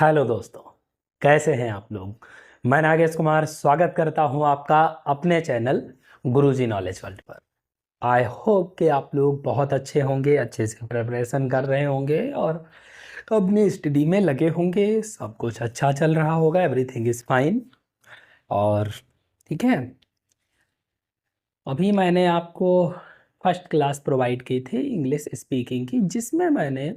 Hello दोस्तों, कैसे हैं आप लोग। मैं नागेश कुमार स्वागत करता हूं आपका अपने चैनल गुरुजी नॉलेज वर्ल्ड पर। आई होप कि आप लोग बहुत अच्छे होंगे, अच्छे से प्रिपरेशन कर रहे होंगे और अपनी स्टडी में लगे होंगे। सब कुछ अच्छा चल रहा होगा, एवरीथिंग इज़ फाइन। और ठीक है, अभी मैंने आपको फर्स्ट क्लास प्रोवाइड की थी इंग्लिश स्पीकिंग की, जिसमें मैंने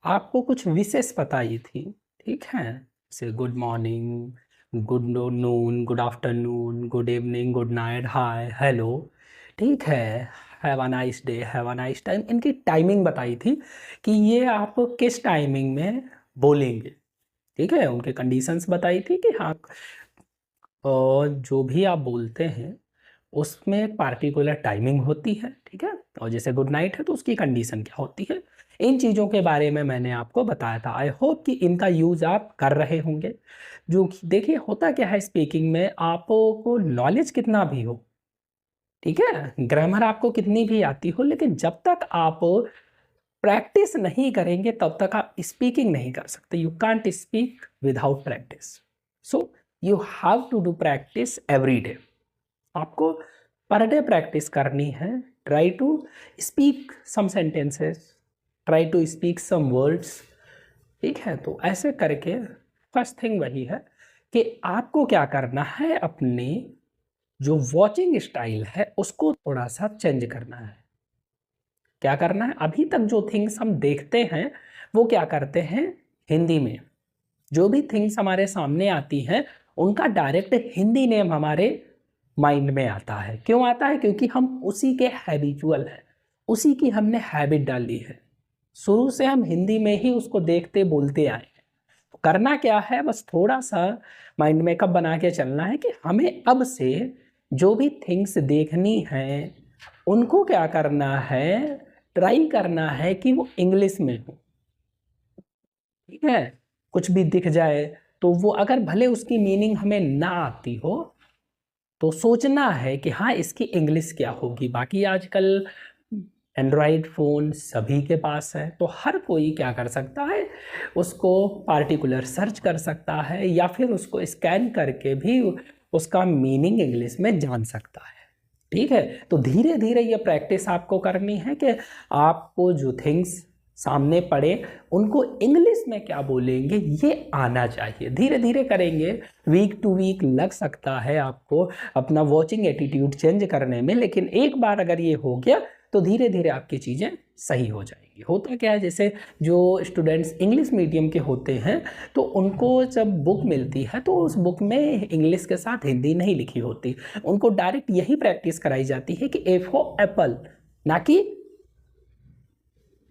आपको कुछ विशेष बताई थी। ठीक है, जैसे good morning, good noon, good afternoon, good evening, good night, hi, hello. ठीक है, have a nice day, have a nice time, इनकी टाइमिंग बताई थी कि ये आप किस टाइमिंग में बोलेंगे। ठीक है, उनके कंडीशंस बताई थी कि हाँ, और जो भी आप बोलते हैं उसमें एक पार्टिकुलर टाइमिंग होती है। ठीक है, और जैसे गुड नाइट है तो उसकी कंडीशन क्या होती है, इन चीज़ों के बारे में मैंने आपको बताया था। आई होप कि इनका यूज़ आप कर रहे होंगे। जो कि देखिए, होता क्या है स्पीकिंग में, आपको नॉलेज कितना भी हो, ठीक है, ग्रामर आपको कितनी भी आती हो, लेकिन जब तक आप प्रैक्टिस नहीं करेंगे तब तक आप स्पीकिंग नहीं कर सकते। You can't speak without practice. So you have to do practice every day. आपको पर डे प्रैक्टिस करनी है। Try to speak some sentences, try to speak some words. ठीक है, तो ऐसे करके फर्स्ट थिंग वही है कि आपको क्या करना है, अपनी जो वॉचिंग स्टाइल है उसको थोड़ा सा चेंज करना है। क्या करना है, अभी तक जो थिंग्स हम देखते हैं वो क्या करते हैं, हिंदी में जो भी थिंग्स हमारे सामने आती हैं उनका डायरेक्ट हिंदी नेम हमारे माइंड में आता है। क्यों आता है? क्योंकि हम उसी के हैबिचुअल हैं, उसी की हमने हैबिट डाली है। शुरू से हम हिंदी में ही उसको देखते बोलते आए हैं। तो करना क्या है, बस थोड़ा सा माइंड मेकअप बना के चलना है कि हमें अब से जो भी थिंग्स देखनी है उनको क्या करना है, ट्राई करना है कि वो इंग्लिश में हो। ठीक है, कुछ भी दिख जाए तो वो अगर भले उसकी मीनिंग हमें ना आती हो तो सोचना है कि हाँ, इसकी इंग्लिश क्या होगी। बाकी आजकल एंड्रॉयड फ़ोन सभी के पास है, तो हर कोई क्या कर सकता है, उसको पार्टिकुलर सर्च कर सकता है या फिर उसको स्कैन करके भी उसका मीनिंग इंग्लिश में जान सकता है। ठीक है, तो धीरे धीरे ये प्रैक्टिस आपको करनी है कि आपको जो थिंग्स सामने पड़े उनको इंग्लिश में क्या बोलेंगे ये आना चाहिए। धीरे धीरे करेंगे, वीक टू वीक लग सकता है आपको अपना वॉचिंग एटीट्यूड चेंज करने में, लेकिन एक बार अगर ये हो गया तो धीरे धीरे आपकी चीज़ें सही हो जाएंगी। होता क्या है, जैसे जो स्टूडेंट्स इंग्लिश मीडियम के होते हैं तो उनको जब बुक मिलती है तो उस बुक में इंग्लिश के साथ हिंदी नहीं लिखी होती, उनको डायरेक्ट यही प्रैक्टिस कराई जाती है कि ए फॉर एप्पल, ना कि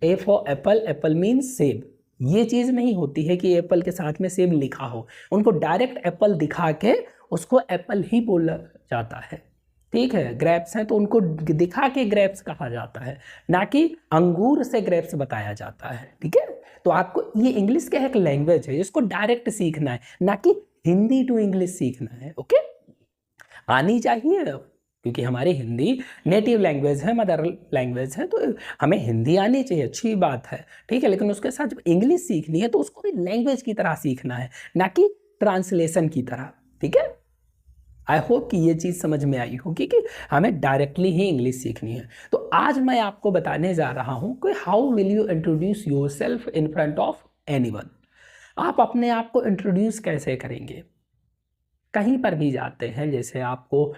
A for Apple, Apple means सेब। ये चीज़ नहीं होती है कि एप्पल के साथ में सेब लिखा हो, उनको डायरेक्ट एप्पल दिखा के उसको एप्पल ही बोला जाता है। ठीक है, ग्रेप्स हैं तो उनको दिखा के ग्रेप्स कहा जाता है, ना कि अंगूर से ग्रेप्स बताया जाता है। ठीक है, तो आपको ये इंग्लिश का एक लैंग्वेज है, इसको डायरेक्ट सीखना है, ना कि हिंदी टू इंग्लिश सीखना है। ओके, आनी चाहिए, क्योंकि हमारी हिंदी नेटिव लैंग्वेज है, मदर लैंग्वेज है, तो हमें हिंदी आनी चाहिए, अच्छी बात है। ठीक है, लेकिन उसके साथ जब इंग्लिश सीखनी है तो उसको भी लैंग्वेज की तरह सीखना है, ना कि ट्रांसलेशन की तरह। ठीक है, आई होप कि ये चीज़ समझ में आई होगी कि हमें डायरेक्टली ही इंग्लिश सीखनी है। तो आज मैं आपको बताने जा रहा हूँ कि how will you introduce your self in front of anyone. आप अपने आप को इंट्रोड्यूस कैसे करेंगे। कहीं पर भी जाते हैं, जैसे आपको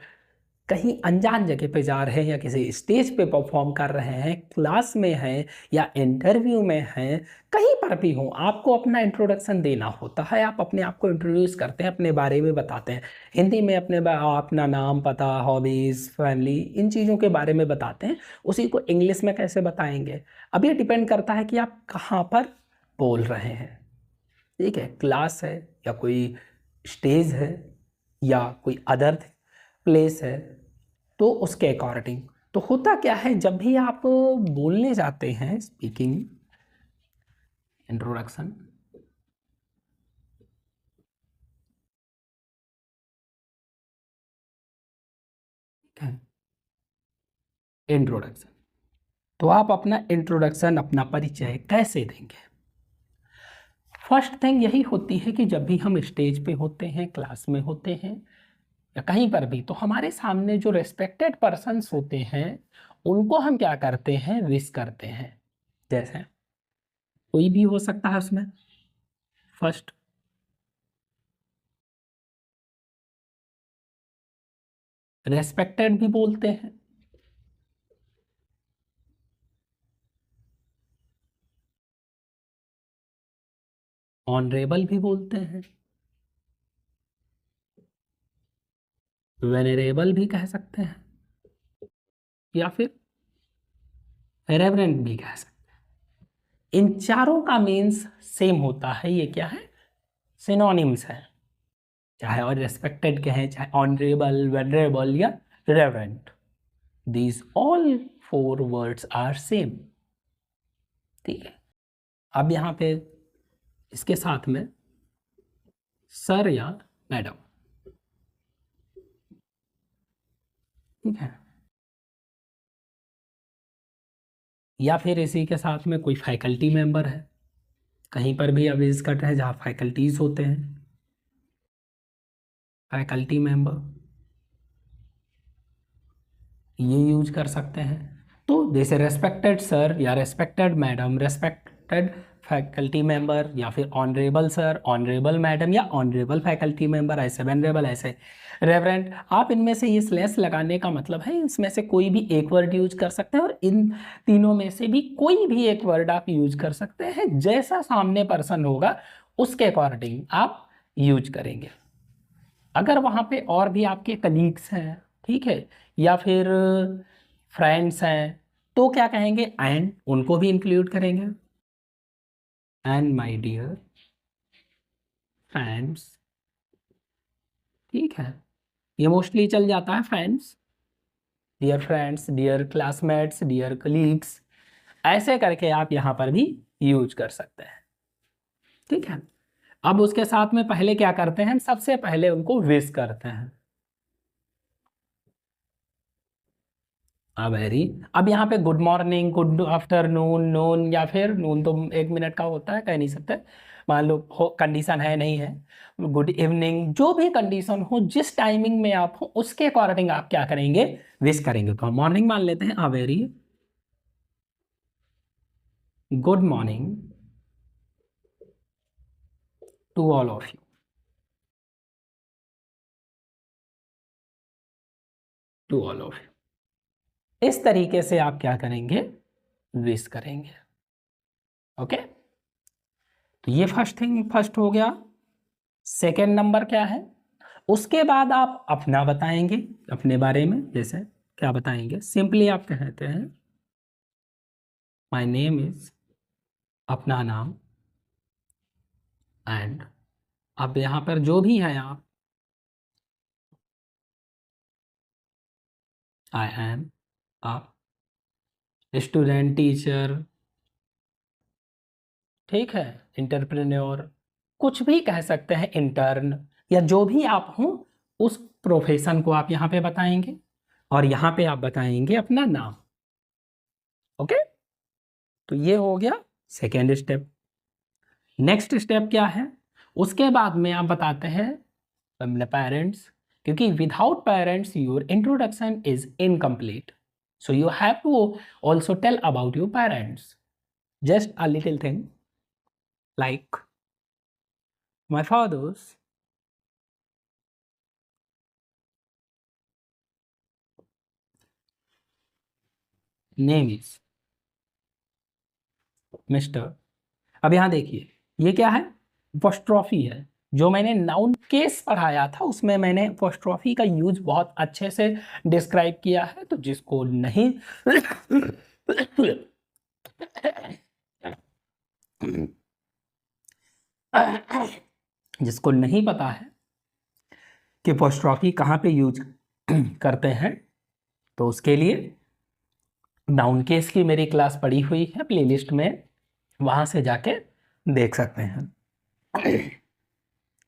कहीं अनजान जगह पे जा रहे हैं या किसी स्टेज पे परफॉर्म कर रहे हैं, क्लास में हैं या इंटरव्यू में हैं, कहीं पर भी हो, आपको अपना इंट्रोडक्शन देना होता है। आप अपने आप को इंट्रोड्यूस करते हैं, अपने बारे में बताते हैं। हिंदी में अपना नाम, पता, हॉबीज़, फैमिली, इन चीज़ों के बारे में बताते हैं। उसी को इंग्लिश में कैसे बताएंगे, अब ये डिपेंड करता है कि आप कहाँ पर बोल रहे हैं। ठीक है, क्लास है या कोई स्टेज है या कोई अदर प्लेस है, तो उसके अकॉर्डिंग। तो होता क्या है, जब भी आप बोलने जाते हैं, स्पीकिंग इंट्रोडक्शन, ठीक है, इंट्रोडक्शन, तो आप अपना इंट्रोडक्शन, अपना परिचय कैसे देंगे। फर्स्ट थिंग यही होती है कि जब भी हम स्टेज पे होते हैं, क्लास में होते हैं या कहीं पर भी, तो हमारे सामने जो रेस्पेक्टेड पर्सन्स होते हैं उनको हम क्या करते हैं, विश करते हैं। जैसे कोई भी हो सकता है उसमें। फर्स्ट रेस्पेक्टेड भी बोलते हैं, ऑनरेबल भी बोलते हैं, वेनरेबल भी कह सकते हैं, या फिर रेवरेंट भी कह सकते हैं। इन चारों का मीन्स सेम होता है। ये क्या है, सिनोनिम्स है। चाहे और रेस्पेक्टेड कहें, चाहे ऑनरेबल, वेनरेबल या reverent, these all four words are same. ठीक है। अब यहाँ पे इसके साथ में सर या मैडम, ठीक है, या फिर इसी के साथ में कोई फैकल्टी मेंबर है, कहीं पर भी अब विजिट कर रहे हैं जहाँ फैकल्टीज होते हैं, फैकल्टी मेंबर, ये यूज कर सकते हैं। तो जैसे रेस्पेक्टेड सर या respected madam, respected faculty member, या फिर ऑनरेबल सर, ऑनरेबल मैडम, या ऑनरेबल फैकल्टी मेंबर, ऐसे वेनरेबल, ऐसे रेवरेंट। आप इनमें से ये स्लैश लगाने का मतलब है इसमें से कोई भी एक वर्ड यूज कर सकते हैं, और इन तीनों में से भी कोई भी एक वर्ड आप यूज कर सकते हैं। जैसा सामने पर्सन होगा उसके अकॉर्डिंग आप यूज करेंगे। अगर वहाँ पे और भी आपके कलीग्स हैं, ठीक है, या फिर फ्रेंड्स हैं, तो क्या कहेंगे, एंड, उनको भी इंक्लूड करेंगे। एंड माय डियर फ्रेंड्स, ठीक है, ये मोस्टली चल जाता है friends, dear friends, dear classmates, dear colleagues, ऐसे करके आप यहाँ पर भी यूज कर सकते हैं। ठीक है। अब उसके साथ में पहले क्या करते हैं, सबसे पहले उनको विश करते हैं। वेरी, अब यहाँ पे गुड मॉर्निंग, गुड आफ्टरनून, नून, या फिर नून तो 1 मिनट का होता है, कह नहीं सकते, मान लो हो कंडीशन है नहीं है, गुड इवनिंग, जो भी कंडीशन हो, जिस टाइमिंग में आप हो उसके अकॉर्डिंग आप क्या करेंगे, विश करेंगे। तो हम मॉर्निंग मान लेते हैं, very good morning to all of you, to all of you. इस तरीके से आप क्या करेंगे, विश करेंगे। ओके। तो ये फर्स्ट थिंग, फर्स्ट हो गया। सेकेंड नंबर क्या है, उसके बाद आप अपना बताएंगे, अपने बारे में। जैसे क्या बताएंगे, सिंपली आप कहते हैं माय नेम इज, अपना नाम, एंड अब यहाँ पर जो भी है आप, आई एम आप स्टूडेंट, टीचर, ठीक है, एंटरप्रेन्योर, कुछ भी कह सकते हैं, इंटर्न, या जो भी आप हो उस प्रोफेशन को आप यहाँ पे बताएंगे, और यहाँ पे आप बताएंगे अपना नाम। ओके। तो ये हो गया सेकेंड स्टेप। नेक्स्ट स्टेप क्या है, उसके बाद में आप बताते हैं अपने पेरेंट्स, क्योंकि without parents your introduction is incomplete, so you have to also tell about your parents. Just a little thing like my father's name is mister. अब यहाँ देखिए, ये क्या है, अपोस्ट्रोफी है। जो मैंने नाउन केस पढ़ाया था उसमें मैंने अपोस्ट्रोफी का यूज बहुत अच्छे से डिस्क्राइब किया है। तो जिसको नहीं जिसको नहीं पता है कि अपोस्ट्रोफी कहाँ पे यूज करते हैं, तो उसके लिए नाउन केस की मेरी क्लास पड़ी हुई है प्लेलिस्ट में, वहाँ से जाके देख सकते हैं।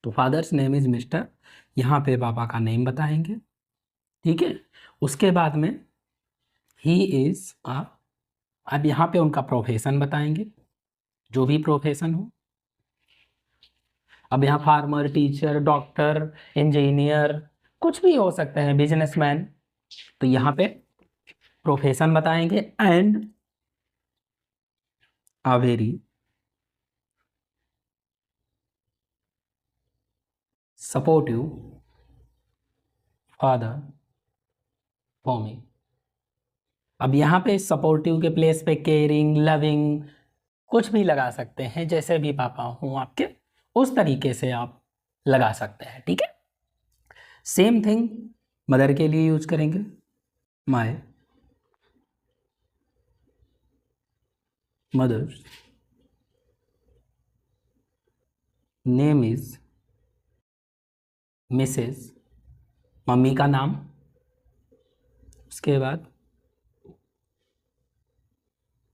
तो फादर्स नेम इज मिस्टर, यहाँ पे पापा का नेम बताएंगे, ठीक है। उसके बाद में ही इज अब यहाँ पे उनका प्रोफेशन बताएंगे, जो भी प्रोफेशन हो, अब यहाँ फार्मर, टीचर, डॉक्टर, इंजीनियर, कुछ भी हो सकते हैं, बिजनेसमैन। तो यहाँ पे प्रोफेशन बताएंगे and a very supportive father for me. अब यहाँ पे सपोर्टिव के प्लेस पे केयरिंग, लविंग कुछ भी लगा सकते हैं, जैसे भी पापा हूँ आपके उस तरीके से आप लगा सकते हैं, ठीक है। सेम थिंग मदर के लिए यूज करेंगे, my mother's name is missus, mummy का नाम, उसके बाद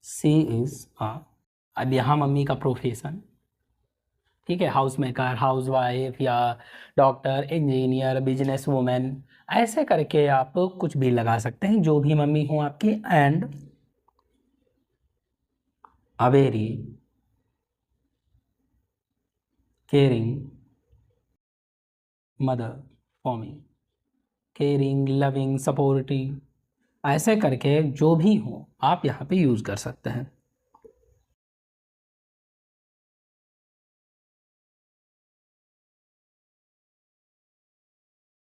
सी इज आ। अब यहाँ मम्मी का प्रोफेशन, ठीक है, हाउस मेकर, हाउस वाइफ या डॉक्टर, इंजीनियर, बिजनेस वूमेन, ऐसे करके आप कुछ भी लगा सकते हैं, जो भी मम्मी हो आपकी। And a very caring mother for me, caring, loving, supporting, ऐसे करके जो भी हो आप यहाँ पे यूज़ कर सकते हैं,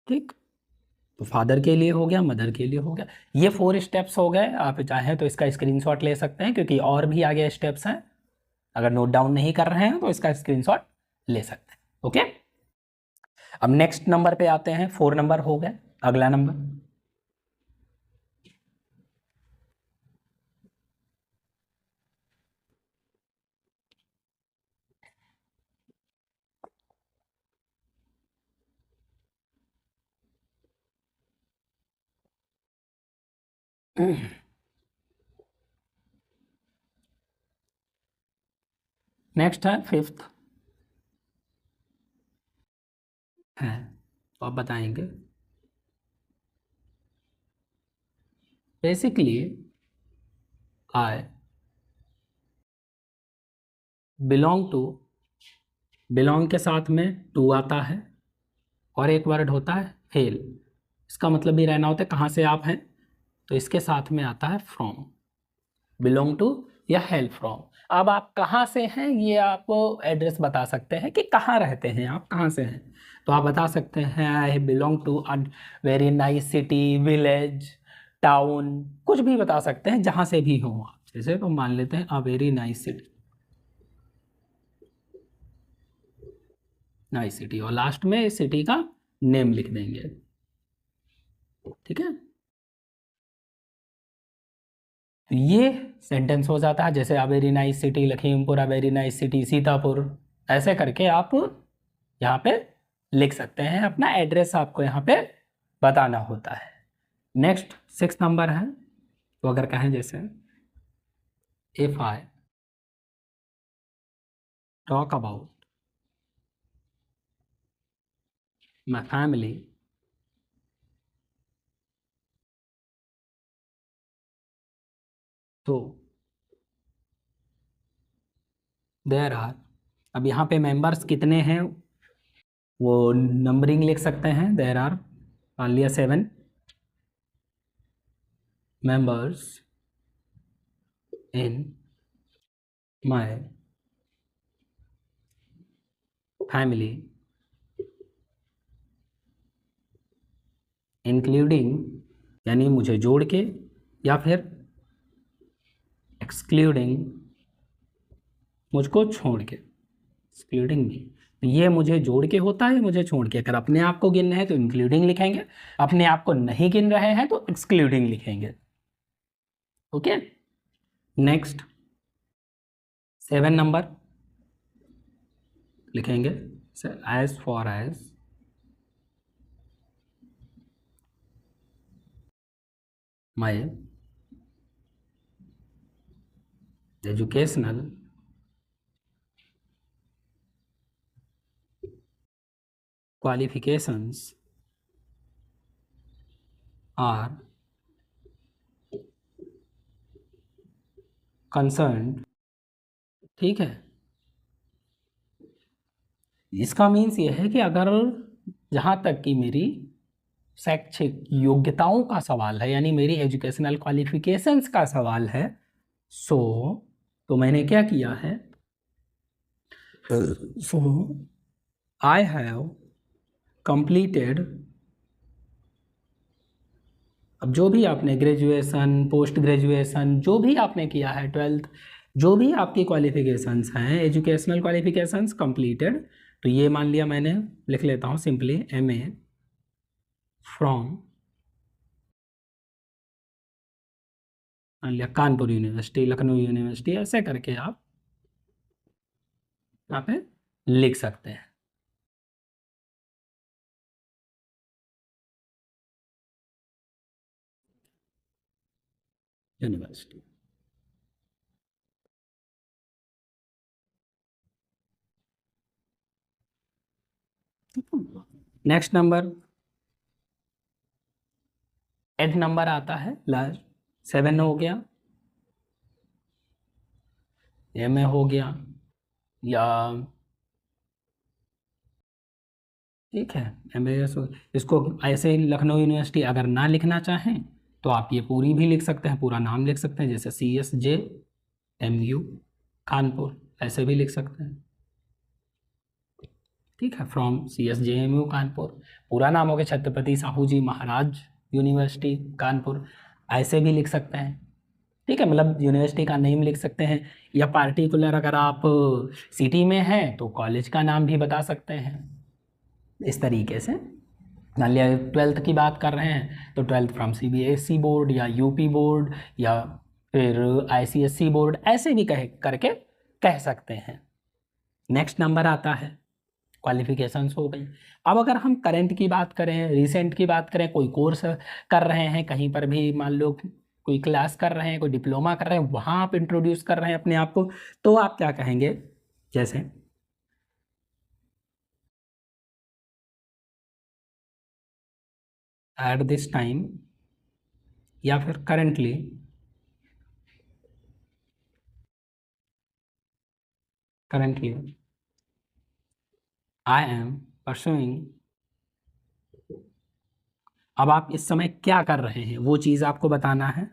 ठीक। तो फादर के लिए हो गया, मदर के लिए हो गया, ये 4 स्टेप्स हो गए। आप चाहें तो इसका स्क्रीनशॉट ले सकते हैं, क्योंकि और भी आगे स्टेप्स हैं। अगर नोट डाउन नहीं कर रहे हैं तो इसका स्क्रीनशॉट ले सकते हैं, ओके। अब नेक्स्ट नंबर पे आते हैं, 4 नंबर हो गए, अगला नंबर। नेक्स्ट है 5th है, तो आप बताएंगे basically I belong to, belong के साथ में टू आता है और एक वर्ड होता है हेल, इसका मतलब भी रहना होता है कहाँ से आप हैं, तो इसके साथ में आता है फ्रॉम, बिलोंग टू या हेल फ्रॉम। अब आप कहाँ से हैं ये आप एड्रेस बता सकते हैं कि कहाँ रहते हैं आप, कहाँ से हैं, तो आप बता सकते हैं I belong to a very nice city, village, town, कुछ भी बता सकते हैं जहाँ से भी हो आप। जैसे तो मान लेते हैं अ very nice city, nice city, और लास्ट में इस सिटी का नेम लिख देंगे, ठीक है। तो ये सेंटेंस हो जाता है, जैसे अ वेरी नाइस सिटी लखीमपुर, अ वेरी नाइस सिटी सीतापुर, ऐसे करके आप यहाँ पे लिख सकते हैं, अपना एड्रेस आपको यहाँ पे बताना होता है। नेक्स्ट 6 नंबर है, तो अगर कहें जैसे if I talk about my family, तो देयर आर, अब यहाँ पे मेंबर्स कितने हैं वो नंबरिंग लिख सकते हैं, देयर आर मान लिया 7 members in my family including, यानी मुझे जोड़ के, या फिर एक्सक्लूडिंग, मुझको छोड़ के, एक्सक्लूडिंग भी, ये मुझे जोड़ के होता है, मुझे छोड़ के। अगर अपने आप को गिन रहे हैं तो इंक्लूडिंग लिखेंगे, अपने आप को नहीं गिन रहे हैं तो एक्सक्लूडिंग लिखेंगे, ओके। नेक्स्ट 7 नंबर लिखेंगे, as far as my educational qualifications are concerned, ठीक है। इसका मीन्स ये है कि अगर जहाँ तक कि मेरी शैक्षिक योग्यताओं का सवाल है, यानी मेरी एजुकेशनल क्वालिफिकेशंस का सवाल है, सो तो मैंने क्या किया है, सो आई हैव कंप्लीटेड, अब जो भी आपने ग्रेजुएशन, पोस्ट ग्रेजुएशन, जो भी आपने किया है, 12th, जो भी आपकी क्वालिफिकेशंस हैं, एजुकेशनल क्वालिफिकेशंस कंप्लीटेड, तो ये मान लिया मैंने, लिख लेता हूँ सिंपली MA फ्रॉम, मान लिया कानपुर यूनिवर्सिटी, लखनऊ यूनिवर्सिटी, ऐसे करके आप यहाँ पे लिख सकते हैं। यूनिवर्सिटी, नेक्स्ट नंबर 8 नंबर आता है लास्ट, 7 हो गया, MA हो गया, या ठीक है MAS, इसको ऐसे ही लखनऊ यूनिवर्सिटी अगर ना लिखना चाहें तो आप ये पूरी भी लिख सकते हैं, पूरा नाम लिख सकते हैं, जैसे CSJMU कानपुर, ऐसे भी लिख सकते हैं। ठीक है, फ्रॉम CSJMU कानपुर, पूरा नाम हो गया छत्रपति साहू जी महाराज यूनिवर्सिटी कानपुर, ऐसे भी लिख सकते हैं। ठीक है, मतलब यूनिवर्सिटी का नेम लिख सकते हैं, या पार्टिकुलर अगर आप सिटी में हैं तो कॉलेज का नाम भी बता सकते हैं। इस तरीके से मान लिया 12th की बात कर रहे हैं तो 12th फ्रॉम CBSE बोर्ड या UP बोर्ड या फिर ICSE बोर्ड, ऐसे भी करके कह सकते हैं। नेक्स्ट नंबर आता है क्वालिफिकेशंस हो गई। अब अगर हम करंट की बात करें, रिसेंट की बात करें, कोई कोर्स कर रहे हैं कहीं पर भी, मान लो कोई क्लास कर रहे हैं, कोई डिप्लोमा कर रहे हैं, वहाँ आप इंट्रोड्यूस कर रहे हैं अपने आप को, तो आप क्या कहेंगे, जैसे एट दिस टाइम, या फिर करेंटली आई एम परसुइंग, अब आप इस समय क्या कर रहे हैं वो चीज़ आपको बताना है।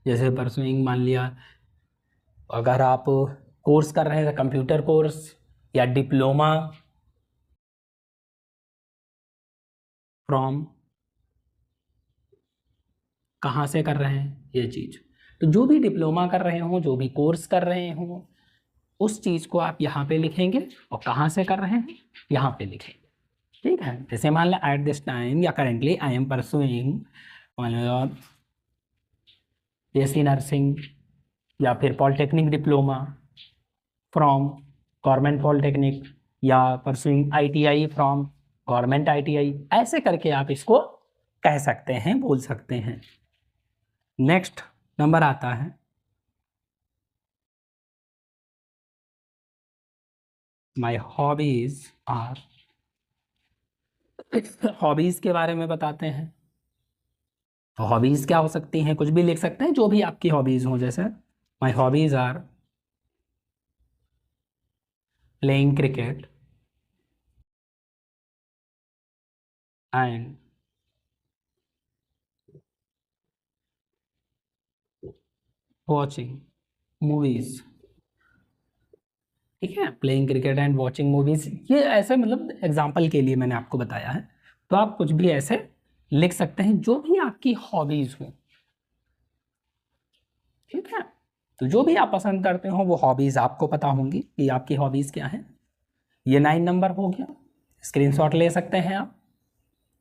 जैसे परसुइंग, मान लिया अगर आप कोर्स कर रहे हैं कंप्यूटर कोर्स या डिप्लोमा फ्रॉम, कहाँ से कर रहे हैं ये चीज़, तो जो भी डिप्लोमा कर रहे हों, जो भी कोर्स कर रहे हों, उस चीज़ को आप यहाँ पे लिखेंगे, और कहाँ से कर रहे हैं यहाँ पे लिखेंगे। ठीक है, जैसे मान लें एट दिस टाइम या करेंटली आई एम परसुइंग, मान लो BSc नर्सिंग या फिर polytechnic diploma from government polytechnic, या pursuing ITI from government ITI, ऐसे करके आप इसको कह सकते हैं, बोल सकते हैं। नेक्स्ट नंबर आता है माई हॉबीज आर, हॉबीज़ के बारे में बताते हैं। तो हॉबीज़ क्या हो सकती हैं, कुछ भी लिख सकते हैं, जो भी आपकी हॉबीज़ हों, जैसे my hobbies are playing cricket and watching movies. ठीक है, playing cricket and watching movies, ये ऐसे मतलब एग्जाम्पल के लिए मैंने आपको बताया है, तो आप कुछ भी ऐसे लिख सकते हैं जो भी आपकी हॉबीज़ हों। ठीक है, तो जो भी आप पसंद करते हो वो हॉबीज़ आपको पता होंगी कि आपकी हॉबीज़ क्या हैं। ये 9 नंबर हो गया, स्क्रीनशॉट ले सकते हैं आप,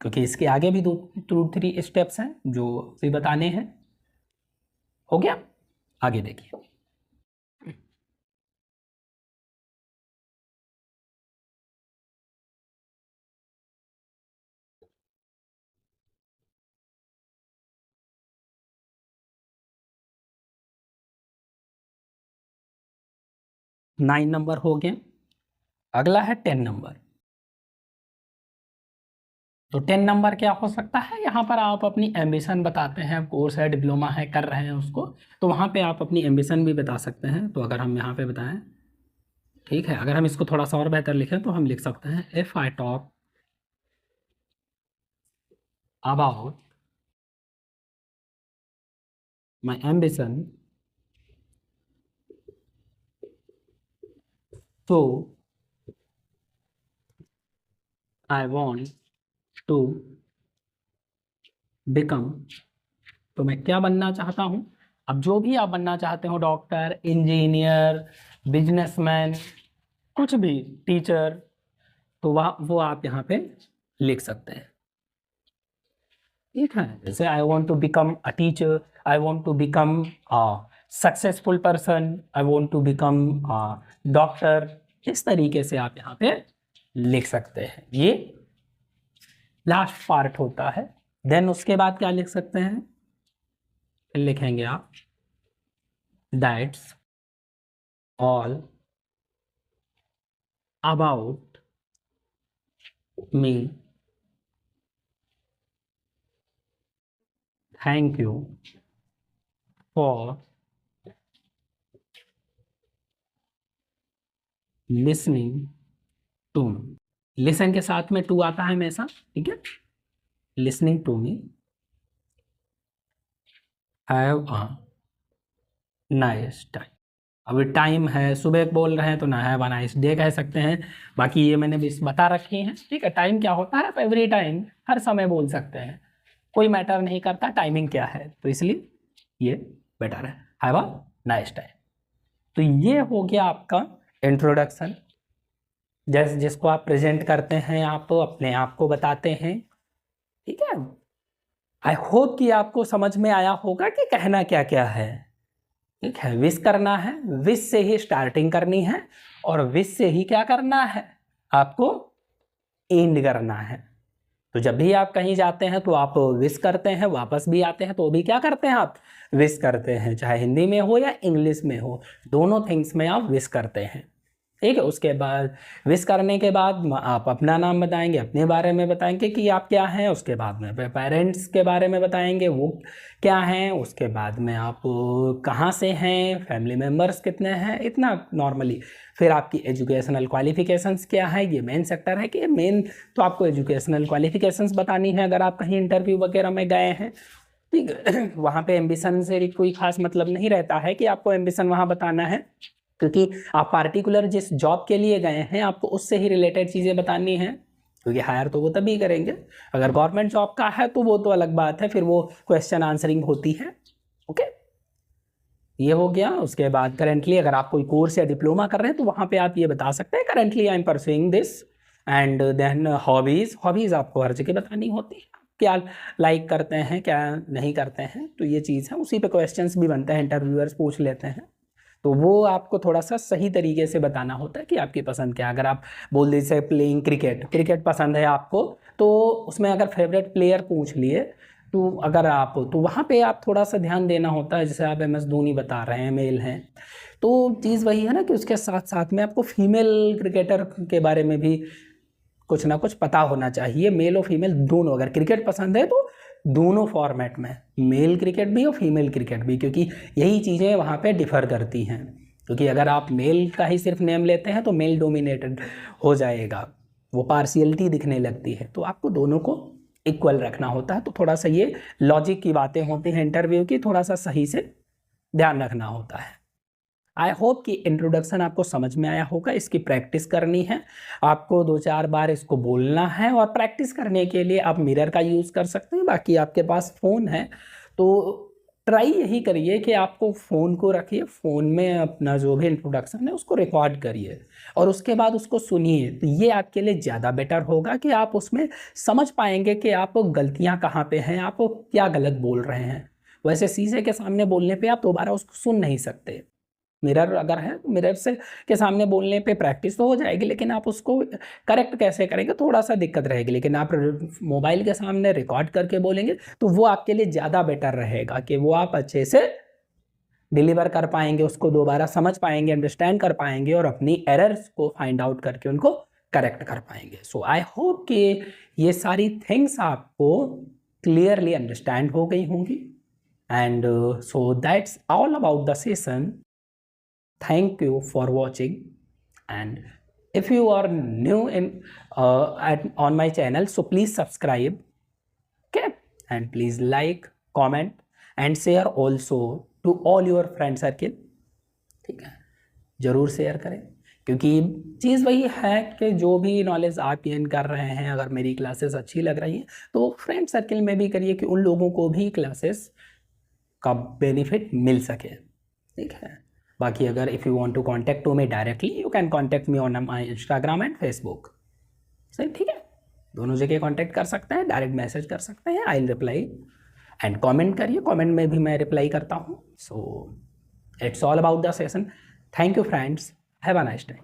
क्योंकि इसके आगे भी 2-3 स्टेप्स हैं जो भी बताने हैं। हो गया, आगे देखिए। 9 नंबर हो गए, अगला है 10 नंबर। तो 10 नंबर क्या हो सकता है, यहाँ पर आप अपनी एम्बिशन बताते हैं, कोर्स है, डिप्लोमा है, कर रहे हैं उसको, तो वहाँ पे आप अपनी एम्बिशन भी बता सकते हैं। तो अगर हम यहाँ पे बताएं ठीक है, अगर हम इसको थोड़ा सा और बेहतर लिखें तो हम लिख सकते हैं if I talk about my ambition तो आई वॉन्ट टू बिकम, तो मैं क्या बनना चाहता हूँ। अब जो भी आप बनना चाहते हो, डॉक्टर, इंजीनियर, बिजनेसमैन, कुछ भी, टीचर, तो वह वो आप यहाँ पे लिख सकते हैं। ठीक है, जैसे I want to become a teacher, I want to become a successful person, I want to become doctor, इस तरीके से आप यहाँ पे लिख सकते हैं। ये लास्ट पार्ट होता है। देन उसके बाद क्या लिख सकते हैं, लिखेंगे आप that's all about me, thank you for listening to me. Listen के साथ में टू आता है हमेशा, ठीक है। Listening to me, have a nice time. अभी टाइम है, सुबह बोल रहे हैं तो ना हैव अ नाइस डे कह सकते हैं। बाकी ये मैंने भी बता रखी है, ठीक है। टाइम क्या होता है, एवरी टाइम, हर समय बोल सकते हैं, कोई मैटर नहीं करता टाइमिंग क्या है, तो इसलिए ये बेटर है, हैव अ नाइस टाइम। तो ये हो गया आपका इंट्रोडक्शन, जैसे जिसको आप प्रेजेंट करते हैं, आप अपने आप को बताते हैं, ठीक है। आई होप कि आपको समझ में आया होगा कि कहना क्या क्या है, ठीक है। विश करना है, विश से ही स्टार्टिंग करनी है, और विश से ही क्या करना है, आपको एंड करना है। तो जब भी आप कहीं जाते हैं तो आप विश करते हैं, वापस भी आते हैं तो भी क्या करते हैं, आप विश करते हैं, चाहे हिंदी में हो या इंग्लिश में हो, दोनों थिंग्स में आप विश करते हैं, ठीक है। उसके बाद विश करने के बाद आप अपना नाम बताएंगे, अपने बारे में बताएंगे कि आप क्या हैं, उसके बाद में पेरेंट्स के बारे में बताएंगे वो क्या हैं, उसके बाद में आप कहाँ से हैं, फैमिली मेम्बर्स कितने हैं, इतना नॉर्मली। फिर आपकी एजुकेशनल क्वालिफिकेशंस क्या है, ये मेन सेक्टर है कि मेन तो आपको एजुकेशनल क्वालिफिकेशंस बतानी है अगर आप कहीं इंटरव्यू वगैरह में गए हैं, ठीक है। वहाँ पे एम्बिशन से कोई खास मतलब नहीं रहता है कि आपको एम्बिशन वहाँ बताना है, क्योंकि आप पार्टिकुलर जिस जॉब के लिए गए हैं आपको उससे ही रिलेटेड चीज़ें बतानी हैं, क्योंकि हायर तो वो तभी करेंगे। अगर गवर्नमेंट जॉब का है तो वो तो अलग बात है, फिर वो क्वेश्चन आंसरिंग होती है, ओके। ये हो गया। उसके बाद करेंटली अगर आप कोई कोर्स या डिप्लोमा कर रहे हैं तो वहाँ पे आप ये बता सकते हैं currently I am pursuing this. And then hobbies आपको हर जगह बतानी होती है, क्या लाइक करते हैं, क्या नहीं करते हैं, तो ये चीज़ है। उसी पे क्वेश्चंस भी बनते हैं, इंटरव्यूअर्स पूछ लेते हैं, तो वो आपको थोड़ा सा सही तरीके से बताना होता है कि आपकी पसंद क्या है। अगर आप बोल दीजिए प्लेइंग क्रिकेट पसंद है आपको, तो उसमें अगर फेवरेट प्लेयर पूछ लिए तो अगर आप, तो वहाँ पे आप थोड़ा सा ध्यान देना होता है। जैसे आप MS धोनी बता रहे हैं, मेल हैं, तो चीज़ वही है ना कि उसके साथ साथ में आपको फीमेल क्रिकेटर के बारे में भी कुछ ना कुछ पता होना चाहिए, मेल और फीमेल दोनों। अगर क्रिकेट पसंद है तो दोनों फॉर्मेट में, मेल क्रिकेट भी और फीमेल क्रिकेट भी, क्योंकि यही चीज़ें वहाँ पे डिफ़र करती हैं। क्योंकि अगर आप मेल का ही सिर्फ नेम लेते हैं तो मेल डोमिनेटेड हो जाएगा, वो पार्शियलिटी दिखने लगती है, तो आपको दोनों को इक्वल रखना होता है। तो थोड़ा सा ये लॉजिक की बातें होती हैं इंटरव्यू की, थोड़ा सा सही से ध्यान रखना होता है। आई होप कि इंट्रोडक्शन आपको समझ में आया होगा। इसकी प्रैक्टिस करनी है आपको, 2-4 बार इसको बोलना है, और प्रैक्टिस करने के लिए आप मिरर का यूज़ कर सकते हैं। बाकी आपके पास फ़ोन है तो ट्राई यही करिए कि आपको फ़ोन को रखिए, फ़ोन में अपना जो भी इंट्रोडक्शन है उसको रिकॉर्ड करिए और उसके बाद उसको सुनिए। तो ये आपके लिए ज़्यादा बेटर होगा कि आप उसमें समझ पाएंगे कि आप गलतियाँ कहाँ पे हैं, आप क्या गलत बोल रहे हैं। वैसे शीशे के सामने बोलने पे आप दोबारा उसको सुन नहीं सकते। मिरर अगर है तो मिरर से के सामने बोलने पे प्रैक्टिस तो हो जाएगी, लेकिन आप उसको करेक्ट कैसे करेंगे थोड़ा सा दिक्कत रहेगी। लेकिन आप मोबाइल के सामने रिकॉर्ड करके बोलेंगे तो वो आपके लिए ज़्यादा बेटर रहेगा कि वो आप अच्छे से डिलीवर कर पाएंगे, उसको दोबारा समझ पाएंगे, अंडरस्टैंड कर पाएंगे और अपनी एरर्स को फाइंड आउट करके उनको करेक्ट कर पाएंगे। सो आई होप कि ये सारी थिंग्स आपको क्लियरली अंडरस्टैंड हो गई होंगी। And so that's all about the session. Thank you for watching. And if you are new on my channel, so please subscribe, okay, and please like, comment and share also to all your friend circle, ठीक है, जरूर share करें, क्योंकि चीज़ वही है कि जो भी नॉलेज आप गेन कर रहे हैं, अगर मेरी क्लासेस अच्छी लग रही हैं तो फ्रेंड सर्कल में भी करिए कि उन लोगों को भी क्लासेस का बेनिफिट मिल सके, ठीक है। बाकी अगर if you want to contact to me directly, you can contact me on my Instagram and Facebook, सही, ठीक है, दोनों जगह कांटेक्ट कर सकते हैं, डायरेक्ट मैसेज कर सकते हैं, I will reply, and comment करिए, कमेंट में भी मैं रिप्लाई करता हूँ। So it's all about the session. Thank you friends, have a nice day.